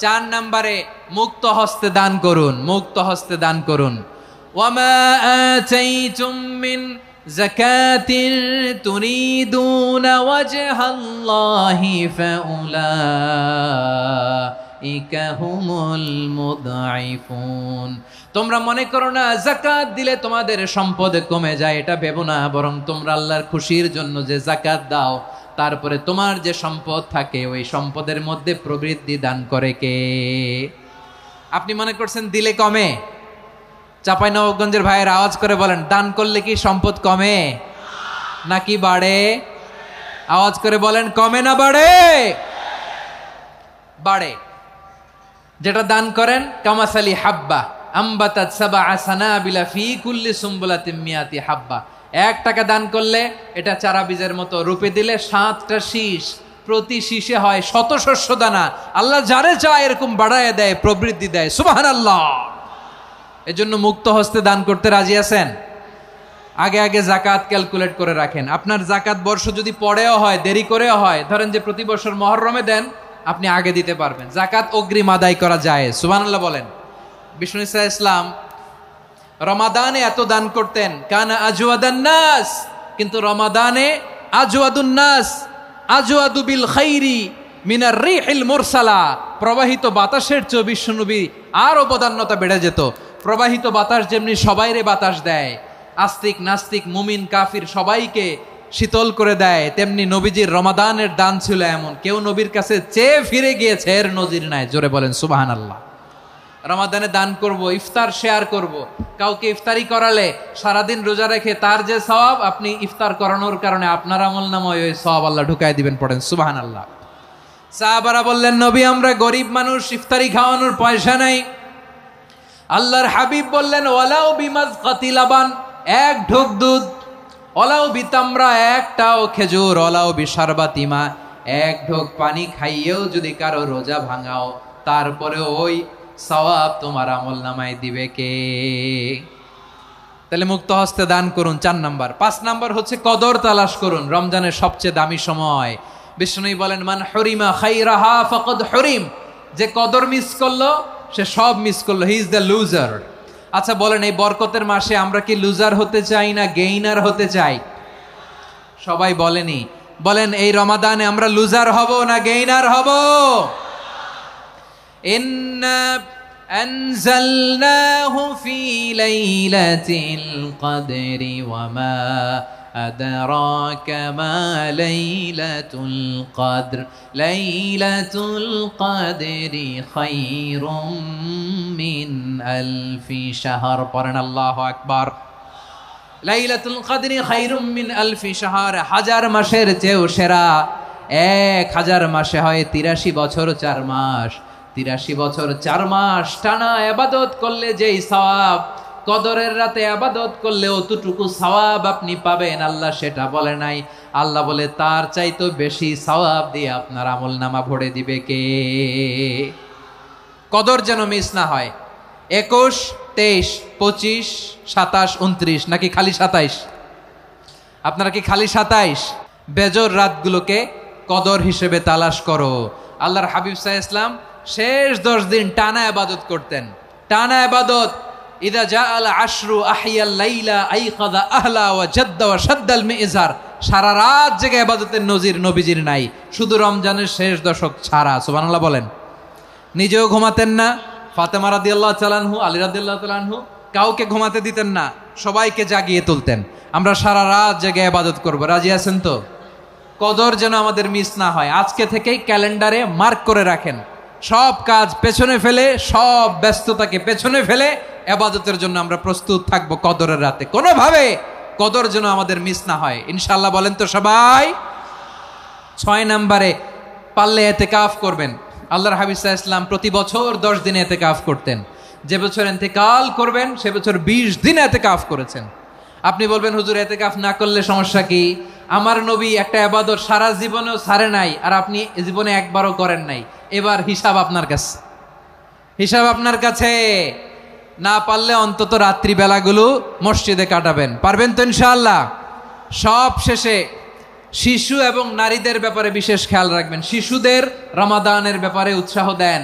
4 নম্বরে মুক্ত হস্তে দান করুন, মুক্ত হস্তে দান করুন। ওয়ামা আতাইতুম মিন যাকাতিন তুরিদুনা ওয়াজহাল্লাহি ফাউলাইকা হুমুল মুদঈফুন। তোমরা মনে করো না যাকাত দিলে তোমাদের সম্পদ কমে যায়, এটা ভেবো না, বরং তোমরা আল্লাহর খুশির জন্য যে যাকাত দাও তারপরে তোমার যে সম্পদ থাকে ওই সম্পদের মধ্যে প্রবৃদ্ধি দান করে কে? আপনি মনে করছেন দিলে কমে? চাঁপাইনবাবগঞ্জের ভাইয়ের আওয়াজ করে বলেন, দান করলে কি সম্পদ কমে নাকি বাড়ে? আওয়াজ করে বলেন, কমে না বাড়ে? বাড়ে। যেটা দান করেন কামাসালি হাব্বা আম্বাতাত সাবআ সানাবিলা ফি কুল্লি সুম্বুলাতিন মিয়াতি হাব্বা। 1 টাকা দান করলে এটা চারা বীজের মতো, রূপে দিলে 7টা শীষ, প্রতি শীষে হয় 100 শস্য দানা। আল্লাহ যারে চায় এরকম বাড়ায় দেয়, প্রবৃদ্ধি দেয়। সুবহানাল্লাহ। এজন্য মুক্ত হস্তে দান করতে রাজি আছেন? আগে আগে যাকাত ক্যালকুলেট করে রাখেন। আপনার যাকাত বর্ষ যদি পরেও হয়, দেরি করেও হয়, ধরেন যে প্রতি বছর মুহররমে দেন, আপনি আগে দিতে পারবেন। যাকাত অগ্রিম আদায় করা যায়। সুবহানাল্লাহ বলেন। বিষ্ণু ইসা ইসলাম রমাদানে এত দান করতেন, কানা আজওয়াদান নাস, কিন্তু রমাদানে আজওয়াদুন নাস আজওয়াদু বিল খাইরি মিনার রিহিল মুরসালা। প্রবাহিত বাতাসের চেয়ে বিশ্বনবী আর অবদান্যতা বেড়ে যেত। প্রবাহিত বাতাস যেমনি সবাইরে বাতাস দেয়, আস্তিক নাস্তিক মুমিন কাফির সবাইকে শীতল করে দেয়, তেমনি নবীজির রমাদানের দান ছিল এমন, কেউ নবীর কাছে চেয়ে ফিরে গিয়েছে এর নজির নাই। জোরে বলেন সুবহানাল্লাহ। রমাদানে দান করব, ইফতার শেয়ার করব। কাউকে ইফতারি করালে সারাদিন রোজা রেখে তার যে সওয়াব, আপনি ইফতার করানোর কারণে আপনার আমলনামায় ওই সওয়াব আল্লাহ ঢুকায় দিবেন। পড়েন সুবহানাল্লাহ। সাহাবারা বললেন, নবী আমরা গরিব মানুষ, ইফতারি খাওয়ানোর পয়সা নাই। আল্লাহর হাবিব বললেন, ওয়ালাউ বিমাজকাতি লাবান, 1 ঢোক দুধ, ওয়ালাউ বিতামরা, 1টাও খেজুর, ওয়ালাউ বিশারবাতিমা, 1 ঢোক পানি খাইয়েও যদি কারো রোজা ভাঙাও, তারপরে ওই সওয়াব তোমার আমলনামায় দিবে কে? তাহলে মুক্ত হস্তে দান করুন, 4 নাম্বার। 5 নাম্বার হচ্ছে কদর তালাশ করুন। রমজানের সবচেয়ে দামি সময়। বিষ্ণু বলেন, মান হরিমা খাইরাহা ফাকাদ হরিম। যে কদর মিস করলো সে সব মিস করলো, হি ইজ দ্য লুজার। আচ্ছা বলেন, এই বরকতের মাসে আমরা কি লুজার হতে চাই না গেইনার হতে চাই? সবাই বলেনি, বলেন এই রমাদানে আমরা লুজার হব না গেইনার হব? ইন্না আনজালনাহু ফি লাইলাতিল কদরি ওয়া মা আদরাকা মা লাইলাতুল কদর লাইলাতুল কদরি খায়রুম মিন আলফি শাহর। পড়েন আল্লাহু আকবার। লাইলাতুল কদরি খায়রুম মিন আলফি শাহর, 1000 মাসের চেয়েও সেরা। 1000 মাসে হয় 83 বছর 4 মাস। 83 বছর 4 মাস টানা ইবাদত করলে যেই সওয়াব, কদরের রাতে ইবাদত করলে অতটুকু সওয়াব আপনি পাবেন, আল্লাহ সেটা বলে নাই। আল্লাহ বলে তার চাইতে বেশি সওয়াব দিয়ে আপনার আমলনামা ভরে দিবে কে? কদর যেন মিস না হয়। 21, 23, 25, 27, 29 নাকি খালি 27? আপনারা কি খালি 27? বেজর রাতগুলোকে কদর হিসেবে তালাশ করো। আল্লাহর হাবিব সাল্লাল্লাহু আলাইহি ওয়াসাল্লাম শেষ 10 দিন টানা ইবাদত করতেন, টানা ইবাদত। ইদা জাআল আশরু আহিয়াল লাইলা আইকাযা আহলা ওয়া জাদ্দা ওয়া শাদ্দাল মিজার। সারা রাত জেগে ইবাদতের নজির নবীজির নাই, শুধু রমজানের শেষ দশক ছাড়া। সুবহানাল্লাহ বলেন। নিজেও ঘুমাতেন না। ফাতেমা রাদিয়াল্লাহু তাআলা আনহু, আলী রাদিয়াল্লাহু তাআলা আনহু কাউকে ঘুমাতে দিতেন না, সবাইকে জাগিয়ে তুলতেন। আমরা সারা রাত জেগে ইবাদত করব। রাজি আছেন তো? কদর যেন আমাদের মিস না হয়। আজকে থেকেই ক্যালেন্ডারে মার্ক করে রাখেন। সব কাজ পেছনে ফেলে, সব ব্যস্ততাকে পেছনে ফেলে ইবাদতের জন্য আমরা প্রস্তুত থাকব কদরের রাতে। কোনোভাবে কদর যেন আমাদের মিস না হয়, ইনশাআল্লাহ। বলেন তো সবাই। 6 নম্বরে পারলে ইতিকাফ করবেন। আল্লাহর হাবিব সাল্লাল্লাহু আলাইহি ওয়াসাল্লাম প্রতি বছর 10 দিন ইতিকাফ করতেন। যে বছর ইন্তেকাল করবেন সে বছর 20 দিন ইতিকাফ করেছেন। আপনি বলবেন, হুজুর ইতিকাফ না করলে সমস্যা কি? আমার নবী একটা ইবাদত সারা জীবনেও ছাড়ে নাই, আর আপনি জীবনে একবারও করেন নাই। এবার হিসাব আপনার কাছে, হিসাব আপনার কাছে। না পারলে অন্তত রাত্রি বেলাগুলো মসজিদে কাটাবেন। পারবেন তো ইনশাআল্লাহ? সব শেষে শিশু এবং নারীদের ব্যাপারে বিশেষ খেয়াল রাখবেন। শিশুদের রমাদানের ব্যাপারে উৎসাহ দেন।